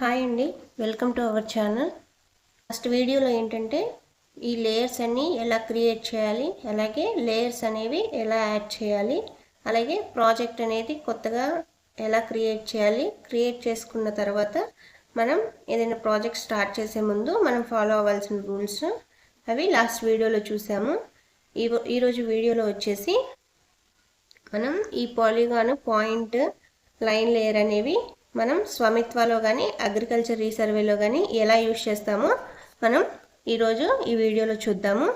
Hi అండి, welcome to our channel. First వీడియోలో ఏంటంటే ఈ లేయర్స్ అన్నీ ఎలా క్రియేట్ చేయాలి, అలాగే లేయర్స్ అనేవి ఎలా యాడ్ చేయాలి, అలాగే ప్రాజెక్ట్ అనేది కొత్తగా ఎలా క్రియేట్ చేయాలి, క్రియేట్ చేసుకున్న తర్వాత మనం ఏదైనా ప్రాజెక్ట్ స్టార్ట్ చేసే ముందు మనం ఫాలో అవ్వాల్సిన రూల్స్ అవి లాస్ట్ వీడియోలో చూసాము. ఈరోజు వీడియోలో వచ్చేసి మనం ఈ పాలిగాన్ పాయింట్ లైన్ లేయర్ అనేవి మనం స్వామిత్వాలో కానీ అగ్రికల్చర్ రీసర్వేలో కానీ ఎలా యూజ్ చేస్తామో మనం ఈరోజు ఈ వీడియోలో చూద్దాము.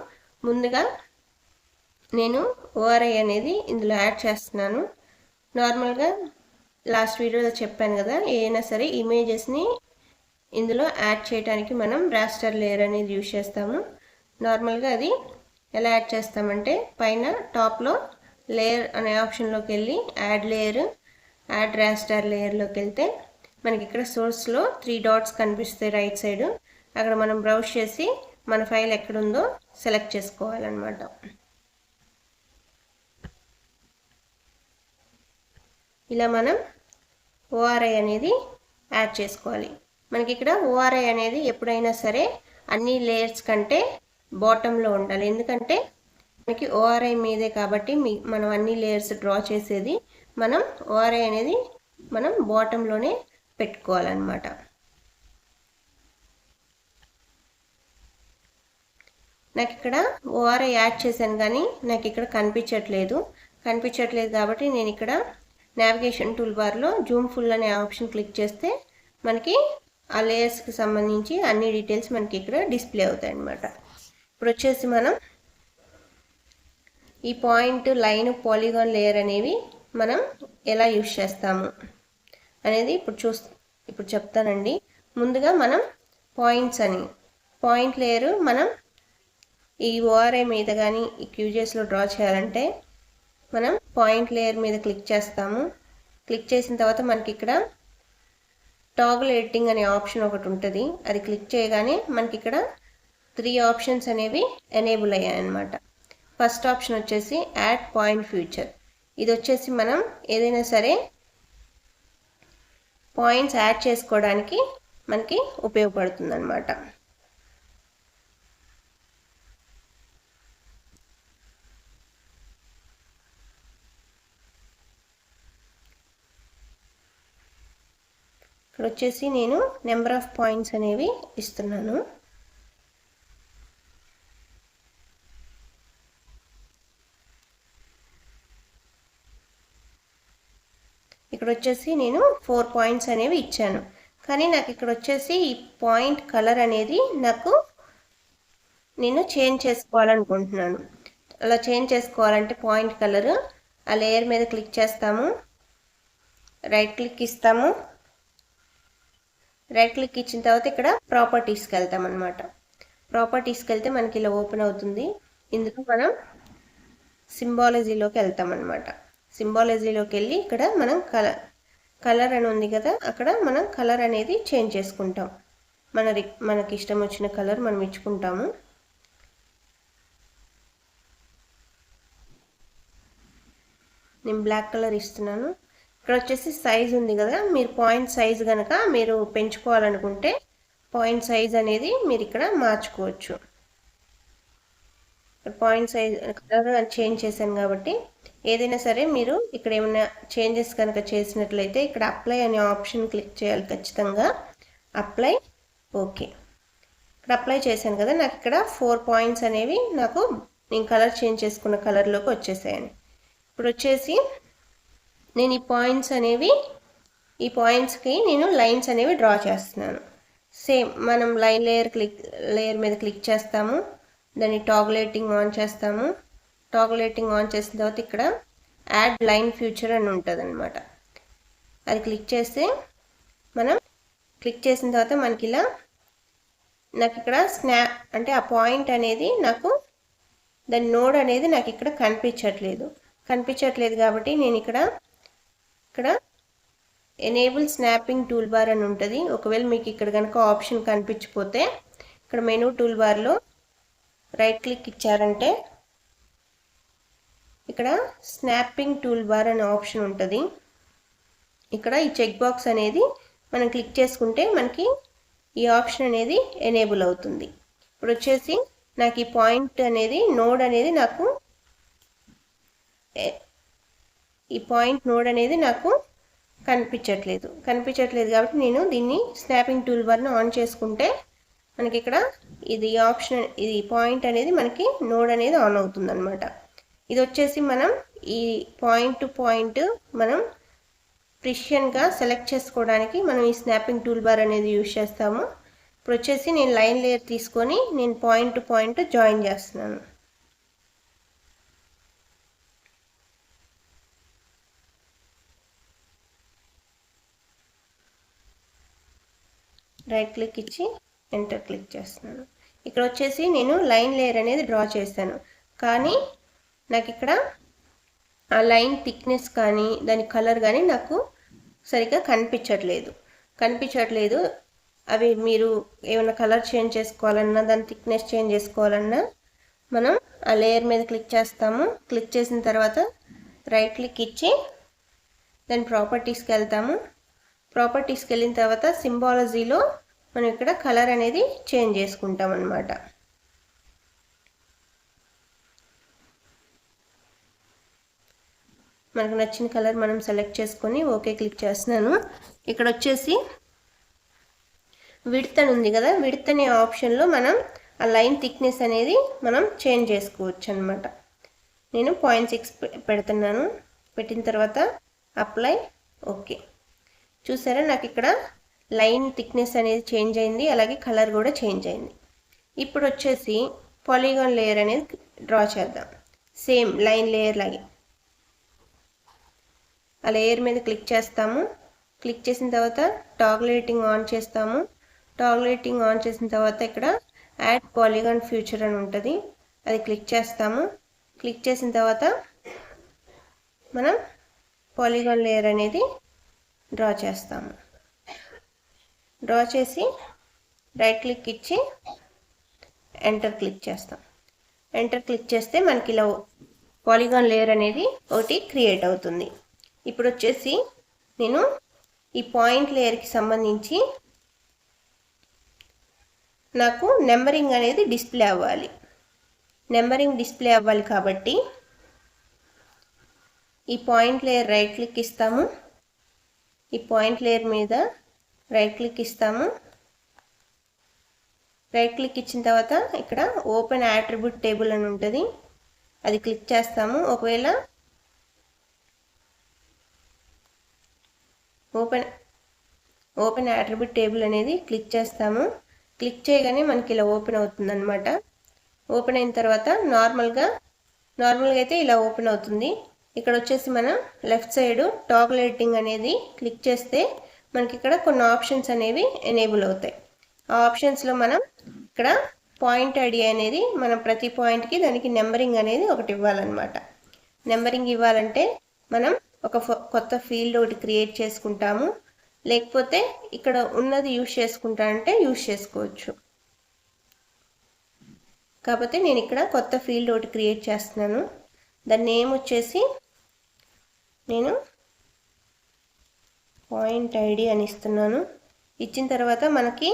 ముందుగా నేను ఓఆర్ఐ అనేది ఇందులో యాడ్ చేస్తున్నాను. నార్మల్గా లాస్ట్ వీడియోలో చెప్పాను కదా, ఏదైనా సరే ఇమేజెస్ని ఇందులో యాడ్ చేయడానికి మనం రాస్టర్ లేయర్ అనేది యూజ్ చేస్తాము. నార్మల్గా అది ఎలా యాడ్ చేస్తామంటే పైన టాప్లో లేయర్ అనే ఆప్షన్లోకి వెళ్ళి యాడ్ రాస్టర్ లేయర్లోకి వెళ్తే మనకి ఇక్కడ సోర్స్లో 3 డాట్స్ కనిపిస్తాయి రైట్ సైడ్. అక్కడ మనం బ్రౌజ్ చేసి మన ఫైల్ ఎక్కడుందో సెలెక్ట్ చేసుకోవాలన్నమాట. ఇలా మనం ఓఆర్ఐ అనేది యాడ్ చేసుకోవాలి. మనకి ఇక్కడ ఓఆర్ఐ అనేది ఎప్పుడైనా సరే అన్ని లేయర్స్ కంటే బాటంలో ఉండాలి. ఎందుకంటే మనకి ఓఆర్ఐ మీదే కాబట్టి మనం అన్ని లేయర్స్ డ్రా చేసేది. మనం ఓఆర్ఐ అనేది మనం బాటంలోనే పెట్టుకోవాలన్నమాట. నాకు ఇక్కడ ఓఆర్ఐ యాడ్ చేశాను కానీ నాకు ఇక్కడ కనిపించట్లేదు కాబట్టి నేను ఇక్కడ నావిగేషన్ టూల్ బార్లో జూమ్ ఫుల్ అనే ఆప్షన్ క్లిక్ చేస్తే మనకి ఆ లేయర్స్కి సంబంధించి అన్ని డీటెయిల్స్ మనకి ఇక్కడ డిస్ప్లే అవుతాయి అన్నమాట. ఇప్పుడు వచ్చేసి మనం ఈ పాయింట్ లైన్ పాలిగాన్ లేయర్ అనేవి మనం ఎలా యూజ్ చేస్తాము అనేది ఇప్పుడు చెప్తానండి. ముందుగా మనం పాయింట్ లేయర్ మనం ఈ ఓఆర్ఐ మీద కానీ ఈ క్యూజెస్లో డ్రా చేయాలంటే మనం పాయింట్ లేయర్ మీద క్లిక్ చేస్తాము. క్లిక్ చేసిన తర్వాత మనకి ఇక్కడ టాగుల్ ఎడిటింగ్ అనే ఆప్షన్ ఒకటి ఉంటుంది. అది క్లిక్ చేయగానే మనకి ఇక్కడ 3 ఆప్షన్స్ అనేవి ఎనేబుల్ అయ్యాయి అన్నమాట. ఫస్ట్ ఆప్షన్ వచ్చేసి యాడ్ పాయింట్ ఫ్యూచర్. ఇది వచ్చేసి మనం ఏదైనా సరే పాయింట్స్ యాడ్ చేసుకోవడానికి మనకి ఉపయోగపడుతుంది అన్నమాట. ఇక్కడ వచ్చేసి నేను నెంబర్ ఆఫ్ పాయింట్స్ అనేవి ఇస్తున్నాను. ఇక్కడ వచ్చేసి నేను 4 పాయింట్స్ అనేవి ఇచ్చాను. కానీ నాకు ఇక్కడ వచ్చేసి ఈ పాయింట్ కలర్ అనేది నేను చేంజ్ చేసుకోవాలనుకుంటున్నాను. అలా చేంజ్ చేసుకోవాలంటే పాయింట్ కలర్ ఆ లేయర్ మీద క్లిక్ చేస్తాము, రైట్ క్లిక్ ఇస్తాము. రైట్ క్లిక్ ఇచ్చిన తర్వాత ఇక్కడ ప్రాపర్టీస్కి వెళ్తాం అనమాట. ప్రాపర్టీస్కి వెళ్తే మనకి ఇలా ఓపెన్ అవుతుంది. ఇందులో మనం సింబాలజీలోకి వెళ్తాం అనమాట. సింబాలజీలోకి వెళ్ళి ఇక్కడ మనం కలర్ అని ఉంది కదా, అక్కడ మనం కలర్ అనేది చేంజ్ చేసుకుంటాం. మనకి ఇష్టం వచ్చిన కలర్ మనం ఇచ్చుకుంటాము. నేను బ్లాక్ కలర్ ఇస్తున్నాను. ఇక్కడ వచ్చేసి సైజ్ ఉంది కదా, మీరు పాయింట్ సైజ్ కనుక మీరు పెంచుకోవాలనుకుంటే పాయింట్ సైజ్ అనేది మీరు ఇక్కడ మార్చుకోవచ్చు. పాయింట్ సైజ్ కలర్ చేంజ్ చేశాను కాబట్టి ఏదైనా సరే మీరు ఇక్కడ ఏమైనా చేంజెస్ కనుక చేసినట్లయితే ఇక్కడ అప్లై అనే ఆప్షన్ క్లిక్ చేయాలి ఖచ్చితంగా. Apply, okay. ఇక్కడ అప్లై చేశాను కదా, నాకు ఇక్కడ 4 పాయింట్స్ అనేవి నేను కలర్ చేంజ్ చేసుకున్న కలర్లోకి వచ్చేసాయని. ఇప్పుడు వచ్చేసి నేను ఈ పాయింట్స్కి నేను లైన్స్ అనేవి డ్రా చేస్తున్నాను. సేమ్ మనం లేయర్ మీద క్లిక్ చేస్తాము, దాన్ని టాగులేటింగ్ ఆన్ చేస్తాము. టాగులేటింగ్ ఆన్ చేసిన తర్వాత ఇక్కడ యాడ్ లైన్ ఫ్యూచర్ అని ఉంటుంది అనమాట. అది క్లిక్ చేస్తే క్లిక్ చేసిన తర్వాత మనకి నాకు ఇక్కడ స్నాప్ అంటే ఆ పాయింట్ అనేది దాని నోడ్ అనేది నాకు ఇక్కడ కనిపించట్లేదు కాబట్టి నేను ఇక్కడ ఎనేబుల్ స్నాపింగ్ టూల్ బార్ అని ఉంటుంది. ఒకవేళ మీకు ఇక్కడ కనుక ఆప్షన్ కనిపించకపోతే ఇక్కడ మెనూ టూల్ బార్లో రైట్ క్లిక్ ఇచ్చారంటే ఇక్కడ స్నాపింగ్ టూల్ బార్ అనే ఆప్షన్ ఉంటుంది. ఇక్కడ ఈ చెక్ బాక్స్ అనేది మనం క్లిక్ చేసుకుంటే మనకి ఈ ఆప్షన్ అనేది ఎనేబుల్ అవుతుంది. ఇప్పుడు వచ్చేసి నాకు ఈ పాయింట్ అనేది నోడ్ అనేది నాకు కనిపించట్లేదు కాబట్టి నేను దీన్ని స్నాపింగ్ టూల్ బార్ని ఆన్ చేసుకుంటే మనకి ఇక్కడ ఇది ఆప్షన్, ఇది పాయింట్ అనేది మనకి నోడ్ అనేది ఆన్ అవుతుంది అనమాట. ఇది వచ్చేసి మనం ఈ పాయింట్ టు పాయింట్ మనం ప్రిసిషన్గా సెలెక్ట్ చేసుకోవడానికి మనం ఈ స్నాపింగ్ టూల్ బార్ అనేది యూజ్ చేస్తాము. ఇప్పుడు వచ్చేసి నేను లైన్ లేయర్ తీసుకొని నేను పాయింట్ టు పాయింట్ జాయిన్ చేస్తున్నాను. రైట్ క్లిక్ ఇచ్చి ఎంటర్ క్లిక్ చేస్తున్నాను. ఇక్కడ వచ్చేసి నేను లైన్ లేయర్ అనేది డ్రా చేశాను, కానీ నాకు ఇక్కడ ఆ లైన్ థిక్నెస్ కానీ దాని కలర్ కానీ నాకు సరిగ్గా కనిపించట్లేదు. అవి మీరు ఏమైనా కలర్ చేంజ్ చేసుకోవాలన్నా దాని థిక్నెస్ చేంజ్ చేసుకోవాలన్నా మనం ఆ లేయర్ మీద క్లిక్ చేస్తాము. క్లిక్ చేసిన తర్వాత రైట్ క్లిక్ ఇచ్చి దాని ప్రాపర్టీస్కి వెళ్తాము. ప్రాపర్టీస్కి వెళ్ళిన తర్వాత సింబాలజీలో మనం ఇక్కడ కలర్ అనేది చేంజ్ చేసుకుంటాం అన్నమాట. మనకు నచ్చిన కలర్ మనం సెలెక్ట్ చేసుకొని ఓకే క్లిక్ చేస్తున్నాను. ఇక్కడ వచ్చేసి విడ్త్ అని ఉంది కదా, విడ్త్ అనే ఆప్షన్లో మనం ఆ లైన్ థిక్నెస్ అనేది మనం చేంజ్ చేసుకోవచ్చు అనమాట. నేను 0.6 పెడుతున్నాను. పెట్టిన తర్వాత అప్లై ఓకే. చూసారా నాకు ఇక్కడ లైన్ థిక్నెస్ అనేది చేంజ్ అయింది, అలాగే కలర్ కూడా చేంజ్ అయింది. ఇప్పుడు వచ్చేసి పాలిగాన్ లేయర్ అనేది డ్రా చేద్దాం. సేమ్ లైన్ లేయర్ లాగే ఆ లేయర్ మీద క్లిక్ చేస్తాము. క్లిక్ చేసిన తర్వాత టాగ్లెటింగ్ ఆన్ చేస్తాము. టాగ్లెటింగ్ ఆన్ చేసిన తర్వాత ఇక్కడ యాడ్ పాలిగాన్ ఫ్యూచర్ అని ఉంటుంది, అది క్లిక్ చేస్తాము. క్లిక్ చేసిన తర్వాత మనం పాలిగాన్ లేయర్ అనేది డ్రా చేస్తాము. డ్రా చేసి రైట్ క్లిక్ ఇచ్చి ఎంటర్ క్లిక్ చేస్తాం. ఎంటర్ క్లిక్ చేస్తే మనకి ఇలా పాలిగాన్ లేయర్ అనేది ఒకటి క్రియేట్ అవుతుంది. ఇప్పుడు వచ్చేసి నేను ఈ పాయింట్ లేయర్కి సంబంధించి నాకు నెంబరింగ్ అనేది డిస్ప్లే అవ్వాలి కాబట్టి ఈ పాయింట్ లేయర్ రైట్ క్లిక్ ఇస్తాము. ఈ పాయింట్ లేయర్ మీద రైట్ క్లిక్ ఇస్తాము. రైట్ క్లిక్ ఇచ్చిన తర్వాత ఇక్కడ ఓపెన్ యాట్రిబ్యూట్ టేబుల్ అని ఉంటుంది, అది క్లిక్ చేస్తాము. ఒకవేళ ఓపెన్ యాట్రిబ్యూట్ టేబుల్ అనేది క్లిక్ చేస్తాము. క్లిక్ చేయగానే మనకి ఇలా ఓపెన్ అవుతుంది అనమాట. ఓపెన్ అయిన తర్వాత నార్మల్గా అయితే ఇలా ఓపెన్ అవుతుంది. ఇక్కడ వచ్చేసి మనం లెఫ్ట్ సైడ్ టాగ్లెటింగ్ అనేది క్లిక్ చేస్తే మనకి ఇక్కడ కొన్ని ఆప్షన్స్ అనేవి ఎనేబుల్ అవుతాయి. ఆ ఆప్షన్స్లో మనం ఇక్కడ పాయింట్ ఐడి అనేది మనం ప్రతి పాయింట్కి దానికి నెంబరింగ్ అనేది ఒకటి ఇవ్వాలన్నమాట. నెంబరింగ్ ఇవ్వాలంటే మనం ఒక కొత్త ఫీల్డ్ ఒకటి క్రియేట్ చేసుకుంటాము, లేకపోతే ఇక్కడ ఉన్నది యూజ్ చేసుకుంటానంటే యూజ్ చేసుకోవచ్చు. కాకపోతే నేను ఇక్కడ కొత్త ఫీల్డ్ ఒకటి క్రియేట్ చేస్తున్నాను. దాని నేమ్ వచ్చేసి నేను పాయింట్ ఐడి అని ఇస్తున్నాను. ఇచ్చిన తర్వాత మనకి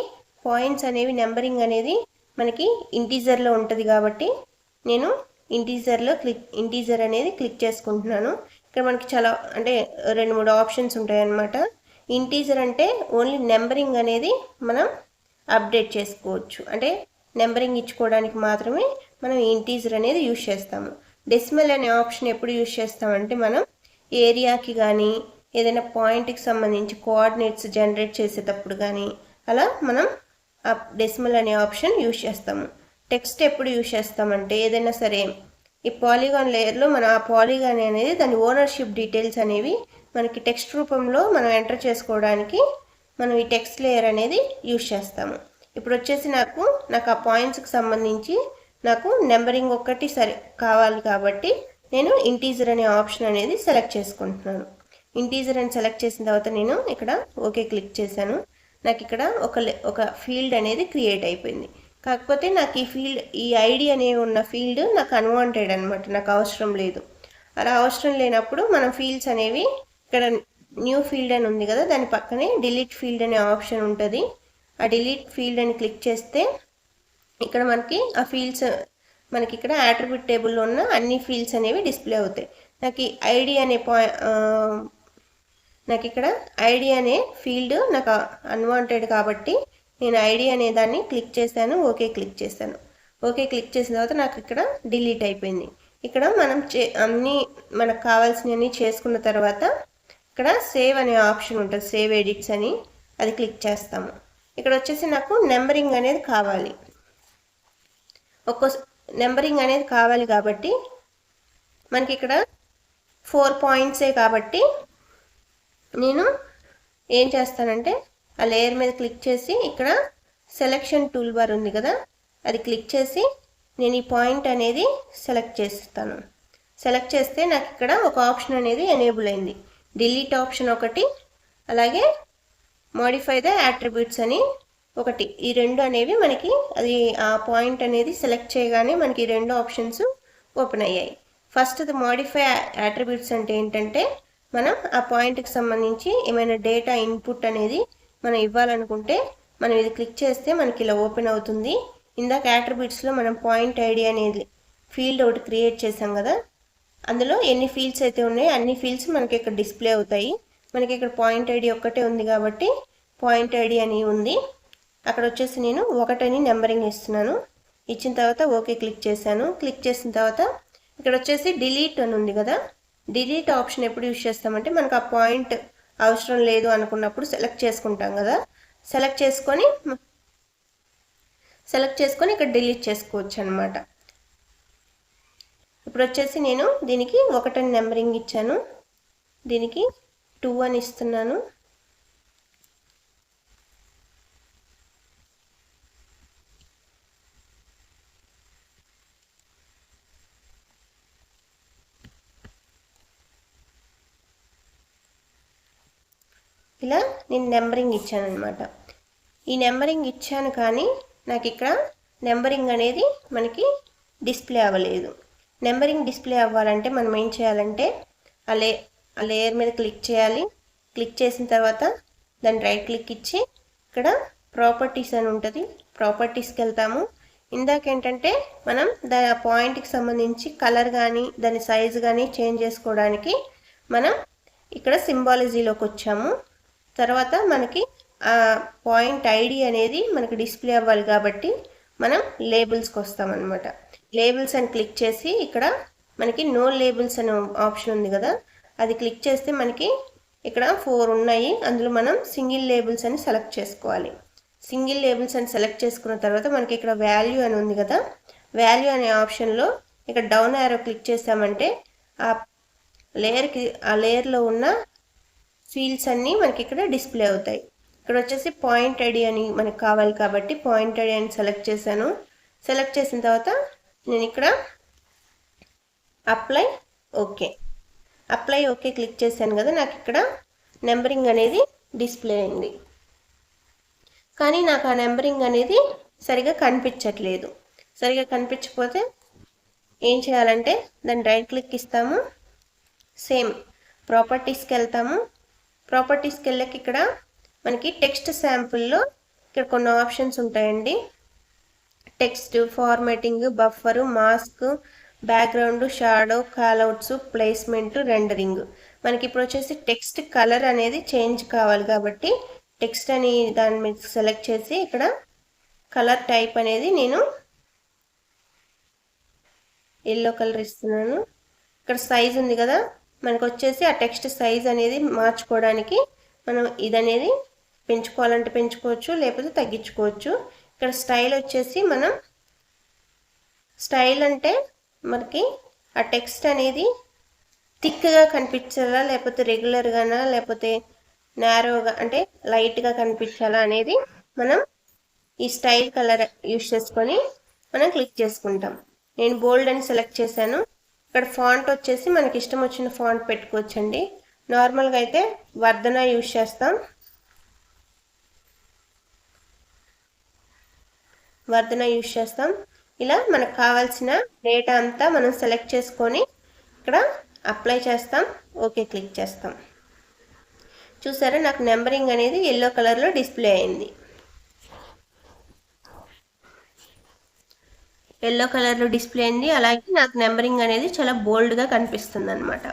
పాయింట్స్ అనేవి నెంబరింగ్ అనేది మనకి ఇంటీజర్లో ఉంటుంది కాబట్టి నేను ఇంటీజర్ అనేది క్లిక్ చేసుకుంటున్నాను. ఇక్కడ మనకి చాలా అంటే 2-3 ఆప్షన్స్ ఉంటాయన్నమాట. ఇంటీజర్ అంటే ఓన్లీ నెంబరింగ్ అనేది మనం అప్డేట్ చేసుకోవచ్చు, అంటే నెంబరింగ్ ఇచ్చుకోవడానికి మాత్రమే మనం ఇంటీజర్ అనేది యూజ్ చేస్తాము. డెసిమల్ అనే ఆప్షన్ ఎప్పుడు యూజ్ చేస్తామంటే మనం ఏరియాకి కానీ ఏదైనా పాయింట్కి సంబంధించి కోఆర్డినేట్స్ జనరేట్ చేసేటప్పుడు కానీ అలా మనం ఆ డెసిమల్ అనే ఆప్షన్ యూజ్ చేస్తాము. టెక్స్ట్ ఎప్పుడు యూజ్ చేస్తామంటే ఏదైనా సరే ఈ పాలిగాన్ లేయర్లో మనం ఆ పాలిగాన్ అనేది దాని ఓనర్షిప్ డీటెయిల్స్ అనేవి మనకి టెక్స్ట్ రూపంలో మనం ఎంటర్ చేసుకోవడానికి మనం ఈ టెక్స్ట్ లేయర్ అనేది యూజ్ చేస్తాము. ఇప్పుడు వచ్చేసి నాకు ఆ పాయింట్స్కి సంబంధించి నాకు నెంబరింగ్ ఒక్కటి కావాలి కాబట్టి నేను ఇంటీజర్ అనే ఆప్షన్ అనేది సెలెక్ట్ చేసుకుంటున్నాను. ఇంటీజర్ అని సెలెక్ట్ చేసిన తర్వాత నేను ఇక్కడ ఓకే క్లిక్ చేశాను. నాకు ఇక్కడ ఒక ఫీల్డ్ అనేది క్రియేట్ అయిపోయింది. కాకపోతే నాకు ఈ ఐడి అనేవి ఉన్న ఫీల్డ్ నాకు అన్వాంటెడ్ అనమాట, నాకు అవసరం లేదు. అలా అవసరం లేనప్పుడు మనం ఫీల్డ్స్ అనేవి ఇక్కడ న్యూ ఫీల్డ్ అని ఉంది కదా, దాని పక్కనే డిలీట్ ఫీల్డ్ అనే ఆప్షన్ ఉంటుంది. ఆ డిలీట్ ఫీల్డ్ అని క్లిక్ చేస్తే ఇక్కడ మనకి ఆ ఫీల్డ్స్ మనకి ఇక్కడ యాట్రిబ్యూట్ టేబుల్లో ఉన్న అన్ని ఫీల్డ్స్ అనేవి డిస్ప్లే అవుతాయి. నాకు ఐడి అనే నాకు ఇక్కడ ఐడి అనే ఫీల్డ్ నాకు అన్వాంటెడ్ కాబట్టి నేను ఐడి అనే దాన్ని క్లిక్ చేశాను, ఓకే క్లిక్ చేశాను. ఓకే క్లిక్ చేసిన తర్వాత నాకు ఇక్కడ డిలీట్ అయిపోయింది. ఇక్కడ మనం అన్నీ మనకు కావాల్సినవన్నీ చేసుకున్న తర్వాత ఇక్కడ సేవ్ అనే ఆప్షన్ ఉంటుంది, సేవ్ ఎడిట్స్ అని, అది క్లిక్ చేస్తాము. ఇక్కడ వచ్చేసి నాకు నెంబరింగ్ అనేది కావాలి, నెంబరింగ్ అనేది కావాలి కాబట్టి మనకి ఇక్కడ 4 పాయింట్సే కాబట్టి నేను ఏం చేస్తానంటే ఆ లేయర్ మీద క్లిక్ చేసి ఇక్కడ సెలెక్షన్ టూల్ బార్ ఉంది కదా, అది క్లిక్ చేసి నేను ఈ పాయింట్ అనేది సెలెక్ట్ చేస్తాను. సెలెక్ట్ చేస్తే నాకు ఇక్కడ ఒక ఆప్షన్ అనేది ఎనేబుల్ అయింది, డిలీట్ ఆప్షన్ ఒకటి, అలాగే మోడిఫై ద యాట్రిబ్యూట్స్ అని ఒకటి. ఈ రెండు అనేవి మనకి అది ఆ పాయింట్ అనేది సెలెక్ట్ చేయగానే మనకి ఈ రెండు ఆప్షన్స్ ఓపెన్ అయ్యాయి. ఫస్ట్ ది మోడిఫై యాట్రిబ్యూట్స్ అంటే ఏంటంటే మనం ఆ పాయింట్కి సంబంధించి ఏమైనా డేటా ఇన్పుట్ అనేది మనం ఇవ్వాలనుకుంటే మనం ఇది క్లిక్ చేస్తే మనకి ఇలా ఓపెన్ అవుతుంది. ఇందాక యాట్రిబ్యూట్స్లో మనం పాయింట్ ఐడి అనేది ఫీల్డ్ ఒకటి క్రియేట్ చేసాం కదా, అందులో ఎన్ని ఫీల్డ్స్ అయితే ఉన్నాయో అన్ని ఫీల్డ్స్ మనకి ఇక్కడ డిస్ప్లే అవుతాయి. మనకి ఇక్కడ పాయింట్ ఐడి ఒక్కటే ఉంది కాబట్టి పాయింట్ ఐడి అని ఉంది. అక్కడ వచ్చేసి నేను 1 అని నెంబరింగ్ ఇస్తున్నాను. ఇచ్చిన తర్వాత ఓకే క్లిక్ చేశాను. క్లిక్ చేసిన తర్వాత ఇక్కడ వచ్చేసి డిలీట్ అని ఉంది కదా, డిలీట్ ఆప్షన్ ఎప్పుడు యూజ్ చేస్తామంటే మనకు ఆ పాయింట్ అవసరం లేదు అనుకున్నప్పుడు సెలెక్ట్ చేసుకుంటాం కదా, సెలెక్ట్ చేసుకొని ఇక్కడ డిలీట్ చేసుకోవచ్చు అనమాట. ఇప్పుడు వచ్చేసి నేను దీనికి 1 అని నెంబరింగ్ ఇచ్చాను, దీనికి 2 అని ఇస్తున్నాను. ఇలా నేను నెంబరింగ్ ఇచ్చాను అనమాట. ఈ నెంబరింగ్ ఇచ్చాను కానీ నాకు ఇక్కడ నెంబరింగ్ అనేది మనకి డిస్ప్లే అవ్వలేదు. నెంబరింగ్ డిస్ప్లే అవ్వాలంటే మనం ఏం చేయాలంటే ఆ లేయర్ మీద క్లిక్ చేయాలి. క్లిక్ చేసిన తర్వాత దాన్ని రైట్ క్లిక్ ఇచ్చి ఇక్కడ ప్రాపర్టీస్ అని ఉంటుంది, ప్రాపర్టీస్కి వెళ్తాము. ఇందాక ఏంటంటే మనం దాని పాయింట్కి సంబంధించి కలర్ కానీ దాని సైజు కానీ చేంజ్ చేసుకోవడానికి మనం ఇక్కడ సింబాలజీలోకి వచ్చాము. తర్వాత మనకి ఆ పాయింట్ ఐడి అనేది మనకి డిస్ప్లే అవ్వాలి కాబట్టి మనం లేబుల్స్కి వస్తామన్నమాట. లేబుల్స్ అని క్లిక్ చేసి ఇక్కడ మనకి నో లేబుల్స్ అనే ఆప్షన్ ఉంది కదా, అది క్లిక్ చేస్తే మనకి ఇక్కడ 4 ఉన్నాయి. అందులో మనం సింగిల్ లేబుల్స్ అని సెలెక్ట్ చేసుకోవాలి. సింగిల్ లేబుల్స్ అని సెలెక్ట్ చేసుకున్న తర్వాత మనకి ఇక్కడ వాల్యూ అని ఉంది కదా, వాల్యూ అనే ఆప్షన్లో ఇక్కడ డౌన్ యారో క్లిక్ చేసామంటే ఆ లేయర్లో ఉన్న ఫీల్డ్స్ అన్నీ మనకి ఇక్కడ డిస్ప్లే అవుతాయి. ఇక్కడ వచ్చేసి పాయింట్ ఐడి అని మనకు కావాలి కాబట్టి పాయింట్ ఐడి అని సెలెక్ట్ చేశాను. సెలెక్ట్ చేసిన తర్వాత నేను ఇక్కడ అప్లై ఓకే క్లిక్ చేశాను కదా, నాకు ఇక్కడ నెంబరింగ్ అనేది డిస్ప్లే అయింది. కానీ నాకు ఆ నెంబరింగ్ అనేది సరిగా కనిపించట్లేదు. సరిగా కనిపించకపోతే ఏం చేయాలంటే దాన్ని రైట్ క్లిక్ ఇస్తాము, సేమ్ ప్రాపర్టీస్కి వెళ్తాము. ప్రాపర్టీస్కి వెళ్ళకి ఇక్కడ మనకి టెక్స్ట్ శాంపుల్లో ఇక్కడ కొన్ని ఆప్షన్స్ ఉంటాయండి. Text, formatting, buffer, mask, background, shadow, callouts, placement, rendering. మనకి ఇప్పుడు వచ్చేసి టెక్స్ట్ కలర్ అనేది చేంజ్ కావాలి కాబట్టి టెక్స్ట్ అని దాని మీద సెలెక్ట్ చేసి ఇక్కడ కలర్ టైప్ అనేది నేను ఎల్లో కలర్ ఇస్తున్నాను. ఇక్కడ సైజ్ ఉంది కదా, మనకు వచ్చేసి ఆ టెక్స్ట్ సైజ్ అనేది మార్చుకోవడానికి మనం ఇదనేది పెంచుకోవాలంటే పెంచుకోవచ్చు, లేకపోతే తగ్గించుకోవచ్చు. ఇక్కడ స్టైల్ వచ్చేసి మనం స్టైల్ అంటే మనకి ఆ టెక్స్ట్ అనేది థిక్గా కనిపించాలా, లేకపోతే రెగ్యులర్గానా, లేకపోతే నారోగా అంటే లైట్గా కనిపించాలా అనేది మనం ఈ స్టైల్ కలర్ యూజ్ చేసుకొని మనం క్లిక్ చేసుకుంటాం. నేను బోల్డ్ అని సెలెక్ట్ చేశాను. ఇక్కడ ఫాంట్ వచ్చేసి మనకి ఇష్టం వచ్చిన ఫాంట్ పెట్టుకోవచ్చండి. నార్మల్గా అయితే వర్ధన యూజ్ చేస్తాం. ఇలా మనకు కావాల్సిన డేటా అంతా మనం సెలెక్ట్ చేసుకొని ఇక్కడ అప్లై చేస్తాం, ఓకే క్లిక్ చేస్తాం. చూసారా, నాకు నెంబరింగ్ అనేది ఎల్లో కలర్లో డిస్ప్లే అయింది. ఎల్లో కలర్లో డిస్ప్లే అయింది. అలాగే నాకు నెంబరింగ్ అనేది చాలా బోల్డ్గా కనిపిస్తుంది అనమాట.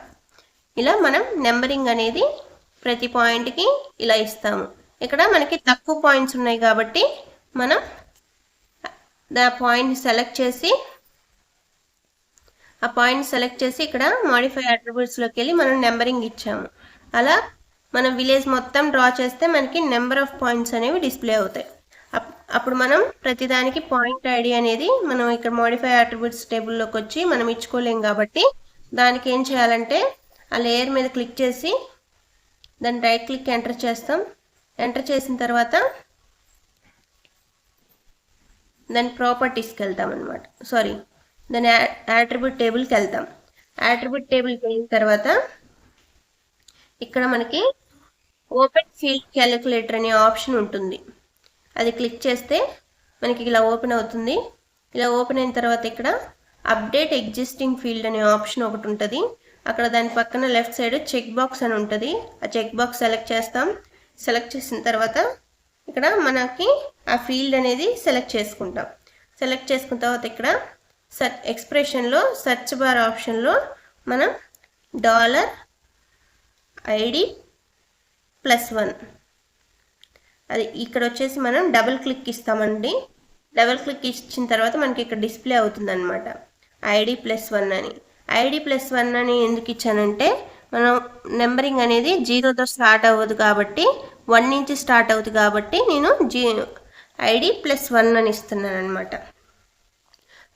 ఇలా మనం నెంబరింగ్ అనేది ప్రతి పాయింట్కి ఇలా ఇస్తాము. ఇక్కడ మనకి తక్కువ పాయింట్స్ ఉన్నాయి కాబట్టి మనం ఆ పాయింట్ సెలెక్ట్ చేసి ఇక్కడ మాడిఫై అట్రిబ్యూట్స్లోకి వెళ్ళి మనం నెంబరింగ్ ఇచ్చాము. అలా మనం విలేజ్ మొత్తం డ్రా చేస్తే మనకి నెంబర్ ఆఫ్ పాయింట్స్ అనేవి డిస్ప్లే అవుతాయి. అప్పుడు మనం ప్రతిదానికి పాయింట్ ఐడి అనేది మనం ఇక్కడ మాడిఫై అట్రిబ్యూట్స్ టేబుల్లోకి వచ్చి మనం ఇచ్చుకోలేం కాబట్టి దానికి ఏం చేయాలంటే ఆ లేయర్ మీద క్లిక్ చేసి దాన్ని రైట్ క్లిక్ ఎంటర్ చేస్తాం. ఎంటర్ చేసిన తర్వాత దాని ప్రాపర్టీస్కి వెళ్తాం అనమాట. దాని యాట్రిబ్యూట్ టేబుల్కి వెళ్తాం. యాట్రిబ్యూట్ టేబుల్కి వెళ్ళిన తర్వాత ఇక్కడ మనకి ఓపెన్ ఫీల్డ్ క్యాలిక్యులేటర్ అనే ఆప్షన్ ఉంటుంది. అది క్లిక్ చేస్తే మనకి ఇలా ఓపెన్ అవుతుంది. ఇలా ఓపెన్ అయిన తర్వాత ఇక్కడ అప్డేట్ ఎగ్జిస్టింగ్ ఫీల్డ్ అనే ఆప్షన్ ఒకటి ఉంటుంది. అక్కడ దాని పక్కన లెఫ్ట్ సైడ్ చెక్ బాక్స్ అని ఉంటుంది. ఆ చెక్ బాక్స్ సెలెక్ట్ చేస్తాం. సెలెక్ట్ చేసిన తర్వాత ఇక్కడ మనకి ఆ ఫీల్డ్ అనేది సెలెక్ట్ చేసుకుంటాం. సెలెక్ట్ చేసుకున్న తర్వాత ఇక్కడ ఎక్స్ప్రెషన్లో సెర్చ్ బార్ ఆప్షన్లో మనం $ID+1 అది ఇక్కడ వచ్చేసి మనం డబుల్ క్లిక్ ఇస్తామండి. డబుల్ క్లిక్ ఇచ్చిన తర్వాత మనకి ఇక్కడ డిస్ప్లే అవుతుంది అనమాట ID+1 అని. ID+1 అని ఎందుకు ఇచ్చానంటే మనం నెంబరింగ్ అనేది 0తో స్టార్ట్ అవ్వదు కాబట్టి 1 నుంచి స్టార్ట్ అవుతుంది కాబట్టి నేను ID+1 అని ఇస్తున్నాను అనమాట.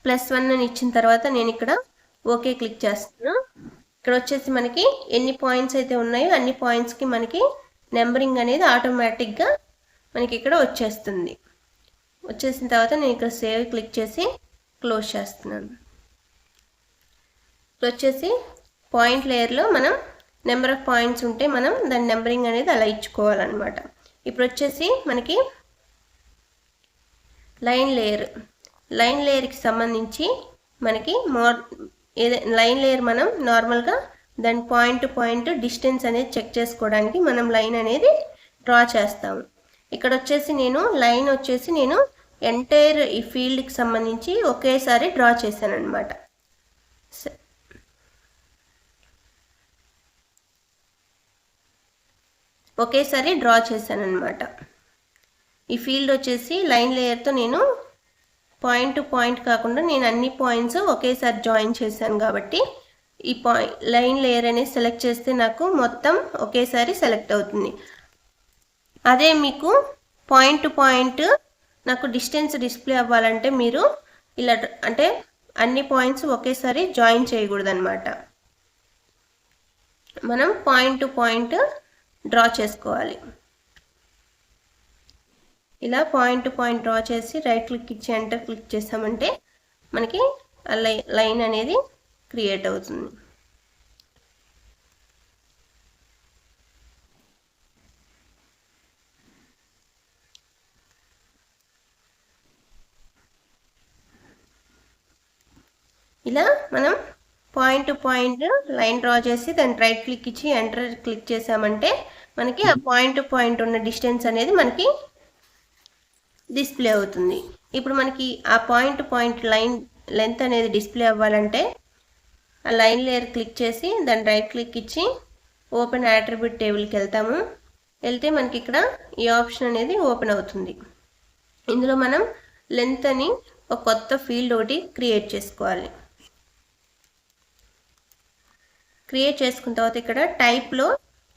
+1 అని ఇచ్చిన తర్వాత నేను ఇక్కడ ఓకే క్లిక్ చేస్తున్నాను. ఇక్కడ వచ్చేసి మనకి ఎన్ని పాయింట్స్ అయితే ఉన్నాయో అన్ని పాయింట్స్కి మనకి నెంబరింగ్ అనేది ఆటోమేటిక్గా మనకి ఇక్కడ వచ్చేస్తుంది. వచ్చేసిన తర్వాత నేను ఇక్కడ సేవ్ క్లిక్ చేసి క్లోజ్ చేస్తున్నాను. ఇప్పుడు వచ్చేసి పాయింట్ లేయర్లో మనం నెంబర్ ఆఫ్ పాయింట్స్ ఉంటే మనం దాని నెంబరింగ్ అనేది అలా ఇచ్చుకోవాలన్నమాట. ఇప్పుడు వచ్చేసి మనకి లైన్ లేయర్కి సంబంధించి మనకి లైన్ లేయర్ మనం నార్మల్గా దాని పాయింట్ టు పాయింట్ డిస్టెన్స్ అనేది చెక్ చేసుకోవడానికి మనం లైన్ అనేది డ్రా చేస్తాము. ఇక్కడ వచ్చేసి నేను ఎంటైర్ ఈ ఫీల్డ్కి సంబంధించి ఒకేసారి డ్రా చేశాను అనమాట. ఈ ఫీల్డ్ వచ్చేసి లైన్ లేయర్తో నేను పాయింట్ టు పాయింట్ కాకుండా నేను అన్ని పాయింట్స్ ఒకేసారి జాయిన్ చేశాను కాబట్టి ఈ లైన్ లేయర్ అనేది సెలెక్ట్ చేస్తే నాకు మొత్తం ఒకేసారి సెలెక్ట్ అవుతుంది. అదే మీకు పాయింట్ టు పాయింట్ నాకు డిస్టెన్స్ డిస్ప్లే అవ్వాలంటే మీరు ఇలా అంటే అన్ని పాయింట్స్ ఒకేసారి జాయిన్ చేయకూడదు అనమాట. మనం పాయింట్ టు పాయింట్ డ్రా చేసుకోవాలి. ఇలా పాయింట్ టు పాయింట్ డ్రా చేసి రైట్ క్లిక్ ఇచ్చి ఎంటర్ క్లిక్ చేసామంటే మనకి లైన్ అనేది క్రియేట్ అవుతుంది. ఇలా మనం point to point line draw చేసి దాన్ని రైట్ క్లిక్ ఇచ్చి ఎంటర్ క్లిక్ చేసామంటే మనకి ఆ పాయింట్ టు పాయింట్ ఉన్న డిస్టెన్స్ అనేది మనకి డిస్ప్లే అవుతుంది. ఇప్పుడు మనకి ఆ point to point line length అనేది డిస్ప్లే అవ్వాలంటే ఆ లైన్ లేయర్ క్లిక్ చేసి దాన్ని రైట్ క్లిక్ ఇచ్చి ఓపెన్ అట్రిబ్యూట్ టేబుల్కి వెళ్తే మనకి ఇక్కడ ఈ ఆప్షన్ అనేది ఓపెన్ అవుతుంది. ఇందులో మనం లెంత్ అని ఒక కొత్త ఫీల్డ్ ఒకటి క్రియేట్ చేసుకోవాలి. క్రియేట్ చేసుకున్న తర్వాత ఇక్కడ టైప్లో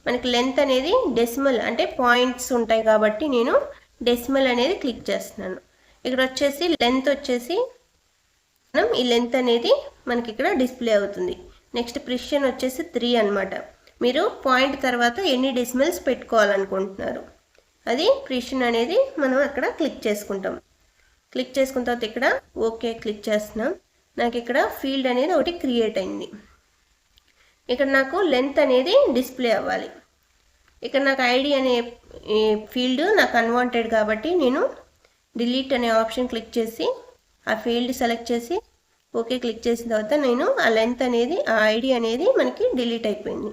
మనకి లెంత్ అనేది డెసిమల్ అంటే పాయింట్స్ ఉంటాయి కాబట్టి నేను డెసిమల్ అనేది క్లిక్ చేస్తున్నాను. ఇక్కడ వచ్చేసి లెంత్ వచ్చేసి మనం ఈ లెంత్ అనేది మనకి ఇక్కడ డిస్ప్లే అవుతుంది. నెక్స్ట్ ప్రిసిషన్ వచ్చేసి 3 అనమాట. మీరు పాయింట్ తర్వాత ఎన్ని డెసిమల్స్ పెట్టుకోవాలనుకుంటున్నారు అది ప్రిసిషన్ అనేది మనం అక్కడ క్లిక్ చేసుకుంటాం. క్లిక్ చేసుకున్న తర్వాత ఇక్కడ ఓకే క్లిక్ చేస్తున్నాం. నాకు ఇక్కడ ఫీల్డ్ అనేది ఒకటి క్రియేట్ అయింది. ఇక్కడ నాకు లెంత్ అనేది డిస్ప్లే అవ్వాలి. ఇక్కడ నాకు ఐడి అనే ఫీల్డ్ నాకు అన్వాంటెడ్ కాబట్టి నేను డిలీట్ అనే ఆప్షన్ క్లిక్ చేసి ఆ ఫీల్డ్ సెలెక్ట్ చేసి ఓకే క్లిక్ చేసిన తర్వాత నేను ఆ లెంత్ అనేది ఆ ఐడి అనేది మనకి డిలీట్ అయిపోయింది.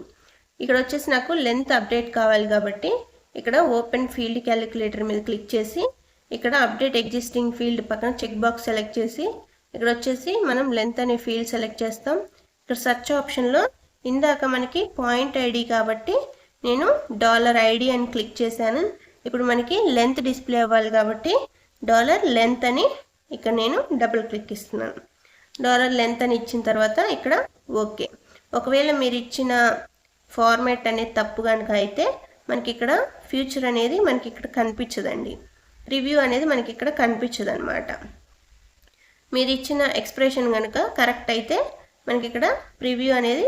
ఇక్కడ వచ్చేసి నాకు లెంత్ అప్డేట్ కావాలి కాబట్టి ఇక్కడ ఓపెన్ ఫీల్డ్ క్యాలిక్యులేటర్ మీద క్లిక్ చేసి ఇక్కడ అప్డేట్ ఎగ్జిస్టింగ్ ఫీల్డ్ పక్కన చెక్ బాక్స్ సెలెక్ట్ చేసి ఇక్కడ వచ్చేసి మనం లెంత్ అనే ఫీల్డ్ సెలెక్ట్ చేస్తాం. ఇక్కడ సెర్చ్ ఆప్షన్లో ఇందాక మనకి పాయింట్ ఐడి కాబట్టి నేను $id అని క్లిక్ చేశాను. ఇప్పుడు మనకి లెంత్ డిస్ప్లే అవ్వాలి కాబట్టి $length అని ఇక్కడ నేను డబుల్ క్లిక్ ఇస్తున్నాను. $length అని ఇచ్చిన తర్వాత ఇక్కడ ఓకే. ఒకవేళ మీరు ఇచ్చిన ఫార్మాట్ అనేది తప్పు కనుక అయితే మనకి ఇక్కడ ఫ్యూచర్ అనేది మనకి ఇక్కడ కనిపించదండి. ప్రివ్యూ అనేది మనకి ఇక్కడ కనిపించదు అనమాట. మీరు ఇచ్చిన ఎక్స్ప్రెషన్ కనుక కరెక్ట్ అయితే మనకి ఇక్కడ ప్రివ్యూ అనేది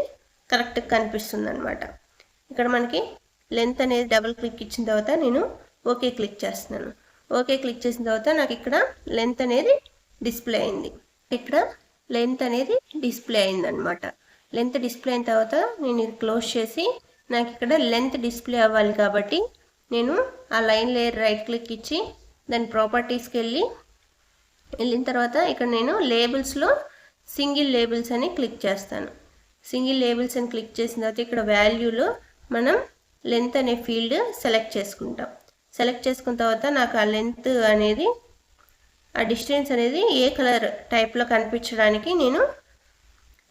కరెక్ట్గా కనిపిస్తుంది అనమాట. ఇక్కడ మనకి లెంత్ అనేది డబుల్ క్లిక్ ఇచ్చిన తర్వాత నేను ఓకే క్లిక్ చేస్తున్నాను. ఓకే క్లిక్ చేసిన తర్వాత నాకు ఇక్కడ లెంత్ అనేది డిస్ప్లే అయింది. ఇక్కడ లెంత్ అనేది డిస్ప్లే అయింది అనమాట. లెంత్ డిస్ప్లే అయిన తర్వాత నేను ఇది క్లోజ్ చేసి నాకు ఇక్కడ లెంత్ డిస్ప్లే అవ్వాలి కాబట్టి నేను ఆ లైన్ లేయర్ రైట్ క్లిక్ ఇచ్చి దాని ప్రాపర్టీస్కి వెళ్ళిన తర్వాత ఇక్కడ నేను లేబుల్స్లో సింగిల్ లేబుల్స్ అని క్లిక్ చేస్తాను. సింగిల్ లేబుల్స్ అని క్లిక్ చేసిన తర్వాత ఇక్కడ వాల్యూలో మనం లెంత్ అనే ఫీల్డ్ సెలెక్ట్ చేసుకుంటాం. సెలెక్ట్ చేసుకున్న తర్వాత నాకు ఆ లెంత్ అనేది ఆ డిస్టెన్స్ అనేది ఏ కలర్ టైప్లో కనిపించడానికి నేను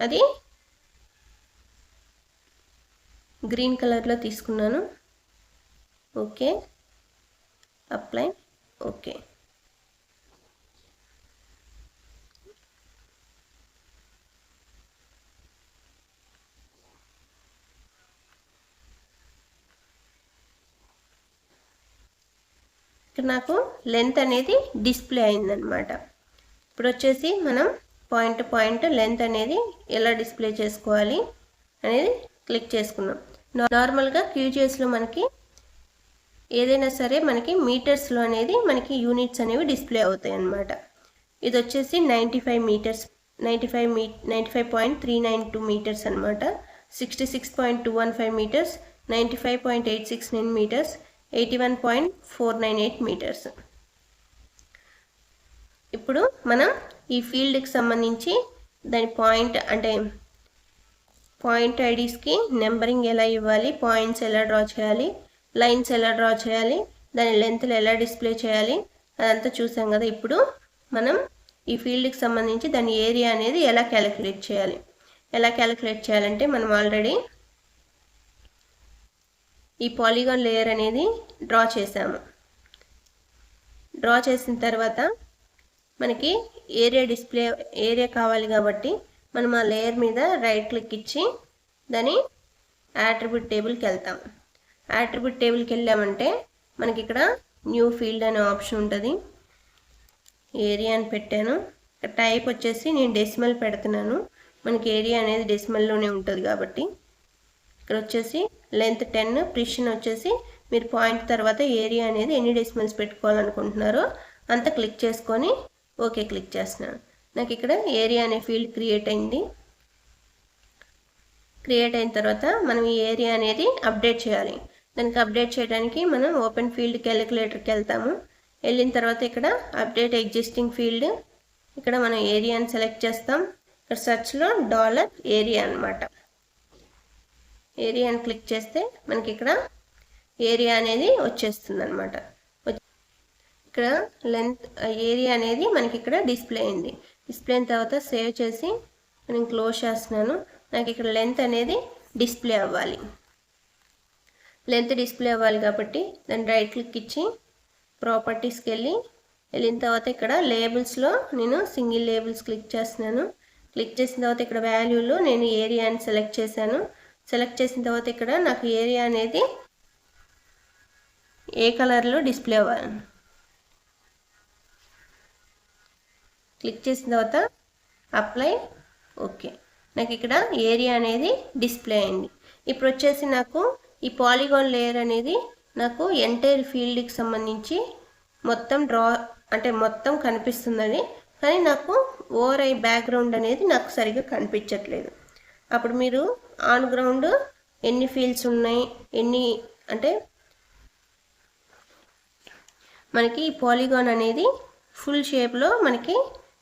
అది గ్రీన్ కలర్లో తీసుకున్నాను. Okay, apply, okay. ఇక్కడ నాకు లెంత్ అనేది డిస్ప్లే అయిందనమాట. ఇప్పుడు వచ్చేసి మనం పాయింట్ టు పాయింట్ లెంత్ అనేది ఎలా డిస్ప్లే చేసుకోవాలి అనేది క్లిక్ చేసుకున్నాం. నార్మల్గా QGISలో మనకి ఏదైనా సరే మనకి మీటర్స్లో అనేది మనకి యూనిట్స్ అనేవి డిస్ప్లే అవుతాయి అన్నమాట. ఇది వచ్చేసి 95 మీటర్స్, 95.392 మీటర్స్ అనమాట. 66.215 మీటర్స్, 95.869 మీటర్స్, 81.498 మీటర్స్. ఇప్పుడు మనం ఈ ఫీల్డ్కి సంబంధించి దాని పాయింట్ ఐడీస్కి నెంబరింగ్ ఎలా ఇవ్వాలి, పాయింట్స్ ఎలా డ్రా చేయాలి, లైన్స్ ఎలా డ్రా చేయాలి, దాని లెంత్లు ఎలా డిస్ప్లే చేయాలి అదంతా చూసాం కదా. ఇప్పుడు మనం ఈ ఫీల్డ్కి సంబంధించి దాని ఏరియా అనేది ఎలా క్యాలిక్యులేట్ చేయాలంటే మనం ఆల్రెడీ ఈ పాలిగాన్ లేయర్ అనేది డ్రా చేసాము. డ్రా చేసిన తర్వాత మనకి ఏరియా కావాలి కాబట్టి మనం ఆ లేయర్ మీద రైట్ క్లిక్ ఇచ్చి దాని యాట్రిబ్యూట్ టేబుల్కి వెళ్తాం. యాట్రిబ్యూట్ టేబుల్కి వెళ్ళామంటే మనకి ఇక్కడ న్యూ ఫీల్డ్ అనే ఆప్షన్ ఉంటుంది. ఏరియా అని పెట్టాను. టైప్ వచ్చేసి నేను డెసిమల్ పెడుతున్నాను. మనకి ఏరియా అనేది డెసిమల్లోనే ఉంటుంది కాబట్టి ఇక్కడ వచ్చేసి లెంత్ 10, ప్రిసిషన్ వచ్చేసి మీరు పాయింట్ తర్వాత ఏరియా అనేది ఎన్ని డెసిమల్స్ పెట్టుకోవాలనుకుంటున్నారో అంత క్లిక్ చేసుకొని ఓకే క్లిక్ చేస్తున్నాను. నాకు ఇక్కడ ఏరియా అనే ఫీల్డ్ క్రియేట్ అయింది. క్రియేట్ అయిన తర్వాత మనం ఈ ఏరియా అనేది అప్డేట్ చేయాలి. దానికి అప్డేట్ చేయడానికి మనం ఓపెన్ ఫీల్డ్ క్యాలిక్యులేటర్కి వెళ్తాము. వెళ్ళిన తర్వాత ఇక్కడ అప్డేట్ ఎగ్జిస్టింగ్ ఫీల్డ్, ఇక్కడ మనం ఏరియాని సెలెక్ట్ చేస్తాం. ఇక్కడ సెర్చ్లో $ఏరియా అనమాట. ఏరియా అని క్లిక్ చేస్తే మనకి ఇక్కడ ఏరియా అనేది వచ్చేస్తుంది అనమాట. ఇక్కడ లెంత్ ఏరియా అనేది మనకి ఇక్కడ డిస్ప్లే అయింది. డిస్ప్లే అయిన తర్వాత సేవ్ చేసి నేను క్లోజ్ చేస్తున్నాను. నాకు ఇక్కడ లెంత్ అనేది డిస్ప్లే అవ్వాలి. లెంత్ డిస్ప్లే అవ్వాలి కాబట్టి దాన్ని రైట్ క్లిక్ ఇచ్చి ప్రాపర్టీస్కి వెళ్ళిన తర్వాత ఇక్కడ లేబుల్స్లో నేను సింగిల్ లేబుల్స్ క్లిక్ చేస్తున్నాను. క్లిక్ చేసిన తర్వాత ఇక్కడ వాల్యూలో నేను ఏరియాని సెలెక్ట్ చేశాను. సెలెక్ట్ చేసిన తర్వాత ఇక్కడ నాకు ఏరియా అనేది ఏ కలర్లో డిస్ప్లే అవ్వాలి క్లిక్ చేసిన తర్వాత అప్లై, ఓకే. నాకు ఇక్కడ ఏరియా అనేది డిస్ప్లే అయింది. ఇప్పుడు వచ్చేసి నాకు ఈ పాలిగాన్ లేయర్ అనేది నాకు ఎంటైర్ ఫీల్డ్కి సంబంధించి మొత్తం మొత్తం కనిపిస్తుందని, కానీ నాకు ఓవర్ బ్యాక్గ్రౌండ్ అనేది నాకు సరిగ్గా కనిపించట్లేదు. అప్పుడు మీరు ఆన్ గ్రౌండ్ ఎన్ని ఫీల్డ్స్ ఉన్నాయి, మనకి ఈ పాలిగాన్ అనేది ఫుల్ షేప్లో మనకి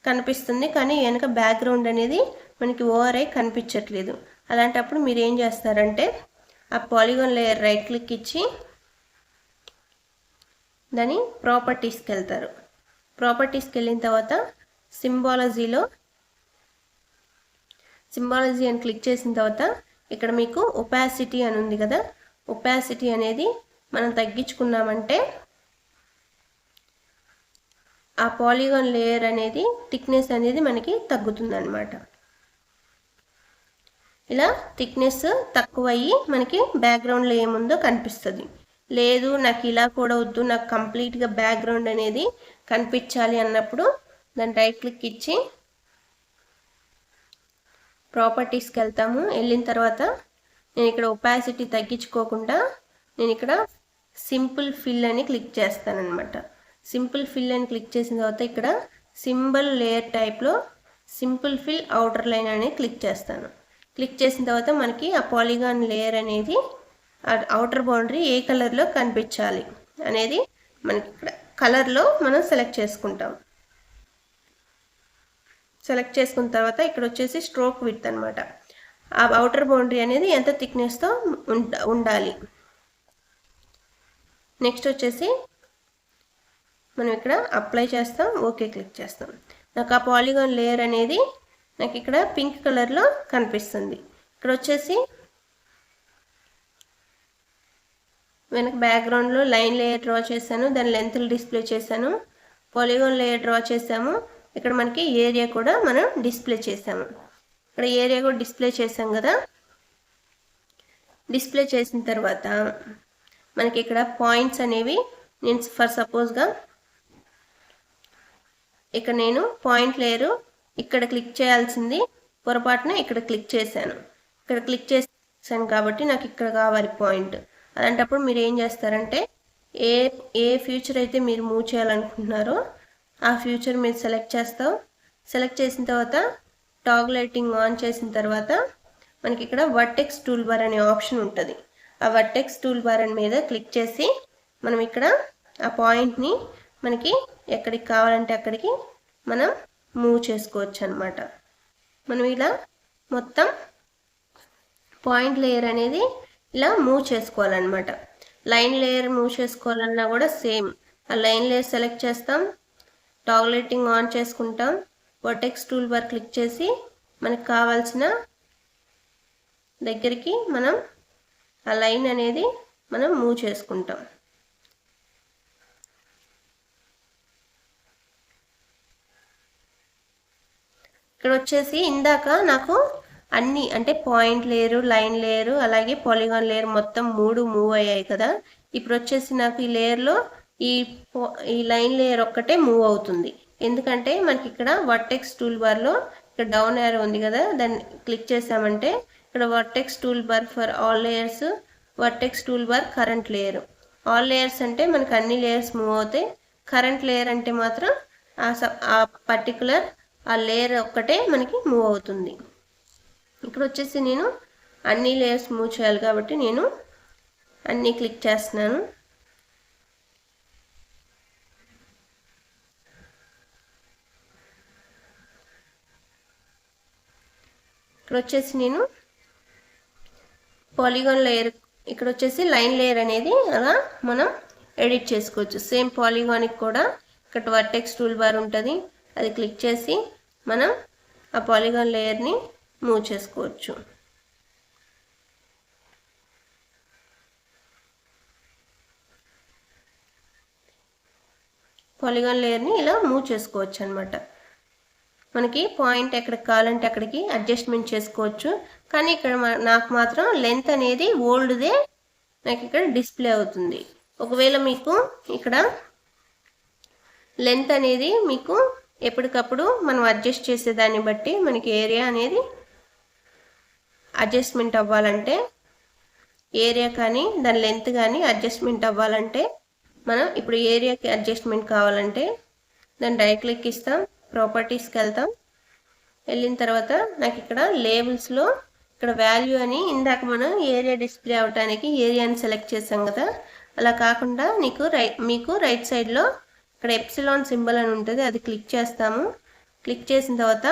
కనిపిస్తుంది, కానీ వెనక బ్యాక్గ్రౌండ్ అనేది మనకి ఓవర్ కనిపించట్లేదు. అలాంటప్పుడు మీరు ఏం చేస్తారంటే ఆ పాలిగాన్ లేయర్ రైట్ క్లిక్ ఇచ్చి దాని ప్రాపర్టీస్కి వెళ్తారు. ప్రాపర్టీస్కి వెళ్ళిన తర్వాత సింబాలజీ అని క్లిక్ చేసిన తర్వాత ఇక్కడ మీకు ఒపాసిటీ అని ఉంది కదా, ఒపాసిటీ అనేది మనం తగ్గించుకున్నామంటే ఆ పాలిగాన్ లేయర్ అనేది థిక్నెస్ అనేది మనకి తగ్గుతుంది అన్నమాట. ఇలా థిక్నెస్ తక్కువయ్యి మనకి బ్యాక్గ్రౌండ్లో ఏముందో కనిపిస్తుంది. లేదు నాకు ఇలా కూడా వద్దు, నాకు కంప్లీట్గా బ్యాక్గ్రౌండ్ అనేది కనిపించాలి అన్నప్పుడు దాన్ని రైట్ క్లిక్ ఇచ్చి ప్రాపర్టీస్కి వెళ్తాము. వెళ్ళిన తర్వాత నేను ఇక్కడ ఒపాసిటీ తగ్గించుకోకుండా నేను ఇక్కడ సింపుల్ ఫిల్ అని క్లిక్ చేస్తానన్నమాట. సింపుల్ ఫిల్ అని క్లిక్ చేసిన తర్వాత ఇక్కడ సింబల్ లేయర్ టైప్లో సింపుల్ ఫిల్ అవుటర్ లైన్ అని క్లిక్ చేస్తాను. క్లిక్ చేసిన తర్వాత మనకి ఆ పాలిగాన్ లేయర్ అనేది అవుటర్ బౌండరీ ఏ కలర్లో కనిపించాలి అనేది మనకి ఇక్కడ కలర్లో మనం సెలెక్ట్ చేసుకుంటాం. సెలెక్ట్ చేసుకున్న తర్వాత ఇక్కడ వచ్చేసి స్ట్రోక్ విడ్త్ అనమాట. ఆ అవుటర్ బౌండరీ అనేది ఎంత థిక్నెస్తో ఉండాలి. నెక్స్ట్ వచ్చేసి మనం ఇక్కడ అప్లై చేస్తాం, ఓకే క్లిక్ చేస్తాం. నాకు ఆ పాలిగాన్ లేయర్ అనేది నాకు ఇక్కడ పింక్ కలర్లో కనిపిస్తుంది. ఇక్కడ వచ్చేసి వెనక బ్యాక్గ్రౌండ్లో లైన్ లేయర్ డ్రా చేశాను, దాని లెంత్లు డిస్ప్లే చేశాను. పాలిగాన్ లేయర్ డ్రా చేసాము. ఇక్కడ మనకి ఏరియా కూడా మనం డిస్ప్లే చేసాము. ఇక్కడ ఏరియా కూడా డిస్ప్లే చేసాం కదా. డిస్ప్లే చేసిన తర్వాత మనకి ఇక్కడ పాయింట్స్ అనేవి నేను ఫర్ సపోజ్గా ఇక్కడ నేను పాయింట్ లేయరు ఇక్కడ క్లిక్ చేయాల్సింది పొరపాటున ఇక్కడ క్లిక్ చేశాను. ఇక్కడ క్లిక్ చేశాను కాబట్టి నాకు ఇక్కడ కావాలి పాయింట్. అలాంటప్పుడు మీరు ఏం చేస్తారంటే ఏ ఫ్యూచర్ అయితే మీరు మూవ్ చేయాలనుకుంటున్నారో ఆ ఫ్యూచర్ మీరు సెలెక్ట్ చేస్తాం. సెలెక్ట్ చేసిన తర్వాత టాగ్ లైటింగ్ ఆన్ చేసిన తర్వాత మనకి ఇక్కడ వర్టెక్స్ టూల్ బార్ అనే ఆప్షన్ ఉంటుంది. ఆ వర్టెక్స్ టూల్ బార్ మీద క్లిక్ చేసి మనం ఇక్కడ ఆ పాయింట్ని మనకి ఎక్కడికి కావాలంటే అక్కడికి మనం మూవ్ చేసుకోవచ్చు అన్నమాట. మనం ఇలా మొత్తం పాయింట్ లేయర్ అనేది ఇలా మూవ్ చేసుకోవాలన్నమాట. లైన్ లేయర్ మూవ్ చేసుకోవాలన్నా కూడా సేమ్. ఆ లైన్ లేయర్ సెలెక్ట్ చేస్తాం, టాగ్ లైటింగ్ ఆన్ చేసుకుంటాం, వర్టెక్స్ టూల్ బార్ క్లిక్ చేసి మనకు కావాల్సిన దగ్గరికి మనం ఆ లైన్ అనేది మనం మూవ్ చేసుకుంటాం. ఇక్కడ వచ్చేసి ఇందాక నాకు అన్ని అంటే పాయింట్ లేయరు, లైన్ లేయరు, అలాగే పాలిగాన్ లేయర్ మొత్తం 3 మూవ్ అయ్యాయి కదా. ఇప్పుడు వచ్చేసి నాకు ఈ లేయర్లో ఈ లైన్ లేయర్ ఒక్కటే మూవ్ అవుతుంది. ఎందుకంటే మనకి ఇక్కడ వర్టెక్స్ టూల్ బార్లో ఇక్కడ డౌన్ యారో ఉంది కదా, దాన్ని క్లిక్ చేసామంటే ఇక్కడ vertex tool bar for all layers, vertex tool bar current layer. All layers అంటే మనకి అన్ని లేయర్స్ మూవ్ అవుతాయి. కరెంట్ లేయర్ అంటే మాత్రం ఆ పర్టికులర్ ఆ లేయర్ ఒక్కటే మనకి మూవ్ అవుతుంది. ఇక్కడ వచ్చేసి నేను అన్ని లేయర్స్ మూవ్ చేయాలి కాబట్టి నేను అన్నీ క్లిక్ చేస్తున్నాను. ఇక్కడ వచ్చేసి నేను పాలిగాన్ లేయర్, ఇక్కడ వచ్చేసి లైన్ లేయర్ అనేది అలా మనం ఎడిట్ చేసుకోవచ్చు. సేమ్ పాలిగాన్కి కూడా ఇక్కడ వర్టెక్స్ టూల్ బార్ ఉంటుంది, అది క్లిక్ చేసి మనం ఆ పాలిగాన్ లేయర్ని మూవ్ చేసుకోవచ్చు. పాలిగాన్ లేయర్ని ఇలా మూవ్ చేసుకోవచ్చు అనమాట. మనకి పాయింట్ ఎక్కడికి కావాలంటే అక్కడికి అడ్జస్ట్మెంట్ చేసుకోవచ్చు. కానీ ఇక్కడ నాకు మాత్రం లెంత్ అనేది ఓల్డ్దే నాకు ఇక్కడ డిస్ప్లే అవుతుంది. ఒకవేళ మీకు ఇక్కడ లెంత్ అనేది మీకు ఎప్పటికప్పుడు మనం అడ్జస్ట్ చేసేదాన్ని బట్టి మనకి ఏరియా అనేది అడ్జస్ట్మెంట్ అవ్వాలంటే, ఏరియా కానీ దాని లెంత్ కానీ అడ్జస్ట్మెంట్ అవ్వాలంటే మనం ఇప్పుడు ఏరియాకి అడ్జస్ట్మెంట్ కావాలంటే దాన్ని రైట్ క్లిక్ ఇస్తాం, ప్రాపర్టీస్కి వెళ్తాం. వెళ్ళిన తర్వాత నాకు ఇక్కడ లేబుల్స్లో ఇక్కడ వాల్యూ అని ఇందాక మనం ఏరియా డిస్ప్లే అవడానికి ఏరియాని సెలెక్ట్ చేసాం కదా, అలా కాకుండా మీకు రైట్ సైడ్లో ఇక్కడ ఎప్సిలాన్ సింబల్ అని ఉంటుంది, అది క్లిక్ చేస్తాము. క్లిక్ చేసిన తర్వాత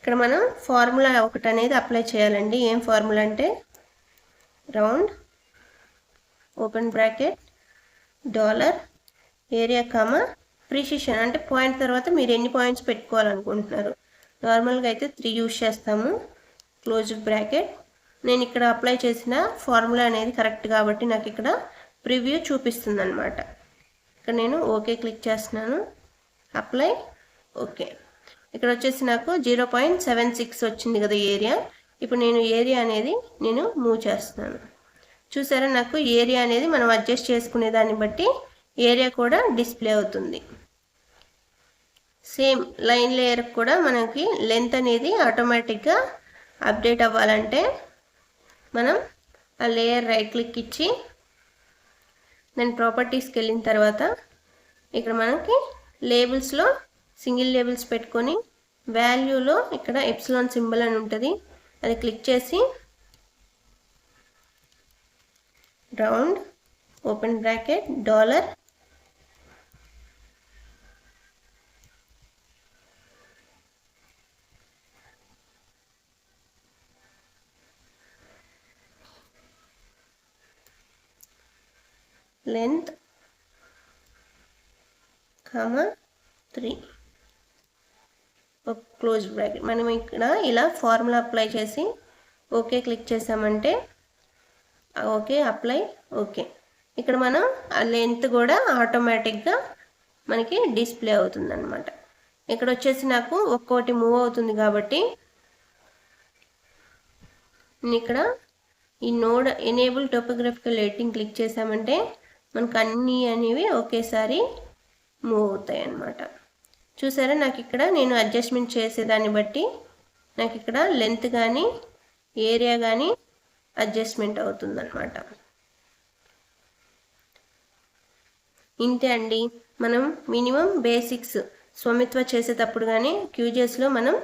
ఇక్కడ మనం ఫార్ములా ఒకటి అనేది అప్లై చేయాలండి. ఏం ఫార్ములా అంటే round open bracket dollar area comma precision, అంటే పాయింట్ తర్వాత మీరు ఎన్ని పాయింట్స్ పెట్టుకోవాలనుకుంటున్నారు. నార్మల్గా అయితే 3 యూజ్ చేస్తాము. Closed bracket. నేను ఇక్కడ అప్లై చేసిన ఫార్ములా అనేది కరెక్ట్ కాబట్టి నాకు ఇక్కడ ప్రివ్యూ చూపిస్తుంది అనమాట. ఇక్కడ నేను ఓకే క్లిక్ చేస్తున్నాను. Apply okay. ఇక్కడ వచ్చేసి నాకు 0.76 వచ్చింది కదా ఏరియా. ఇప్పుడు నేను ఏరియా అనేది మూవ్ చేస్తున్నాను. చూసారా, నాకు ఏరియా అనేది మనం అడ్జస్ట్ చేసుకునే దాన్ని బట్టి ఏరియా కూడా డిస్ప్లే అవుతుంది. సేమ్ లైన్ లేయర్ కూడా మనకి లెంత్ అనేది ఆటోమేటిక్గా అప్డేట్ అవ్వాలంటే మనం ఆ లేయర్ రైట్ క్లిక్ ఇచ్చి నేను ప్రాపర్టీస్కి వెళ్ళిన తర్వాత ఇక్కడ మనకి లేబుల్స్లో సింగిల్ లేబుల్స్ పెట్టుకొని వాల్యూలో ఇక్కడ ఎప్సిలాన్ సింబల్ అని ఉంటుంది, అది క్లిక్ చేసి round open bracket dollar length comma 3 close bracket. మనం ఇక్కడ ఇలా ఫార్ములా అప్లై చేసి ఓకే క్లిక్ చేసామంటే ఓకే అప్లై ఓకే. ఇక్కడ మనం ఆ లెంత్ కూడా ఆటోమేటిక్గా మనకి డిస్ప్లే అవుతుంది అనమాట. ఇక్కడ వచ్చేసి నాకు ఒక్కోటి మూవ్ అవుతుంది కాబట్టి నేను ఇక్కడ ఈ node enable topographical editing click చేసామంటే మనకు అన్నీ అనేవి ఒకేసారి మూవ్ అవుతాయి అన్నమాట. చూసారా, నాకు ఇక్కడ నేను అడ్జస్ట్మెంట్ చేసేదాన్ని బట్టి నాకు ఇక్కడ లెంత్ కానీ ఏరియా కానీ అడ్జస్ట్మెంట్ అవుతుందన్నమాట. ఇంతే అండి. మనం మినిమం బేసిక్స్ స్వమిత్వ చేసేటప్పుడు కానీ క్యూజెస్లో మనం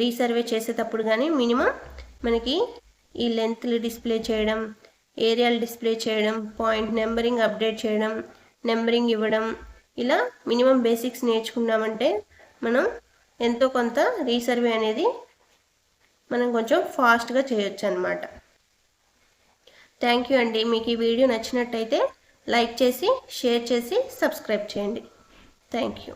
రీసర్వే చేసేటప్పుడు కానీ మినిమం మనకి ఈ లెంత్లు డిస్ప్లే చేయడం, ఏరియాలు డిస్ప్లే చేయడం, పాయింట్ నెంబరింగ్ అప్డేట్ చేయడం, నెంబరింగ్ ఇవ్వడం, ఇలా మినిమం బేసిక్స్ నేర్చుకున్నామంటే మనం ఎంతో కొంత రీసర్వే అనేది మనం కొంచెం ఫాస్ట్గా చేయొచ్చు అన్నమాట. థ్యాంక్ యూ అండి. మీకు ఈ వీడియో నచ్చినట్టయితే లైక్ చేసి షేర్ చేసి సబ్స్క్రైబ్ చేయండి. Thank you.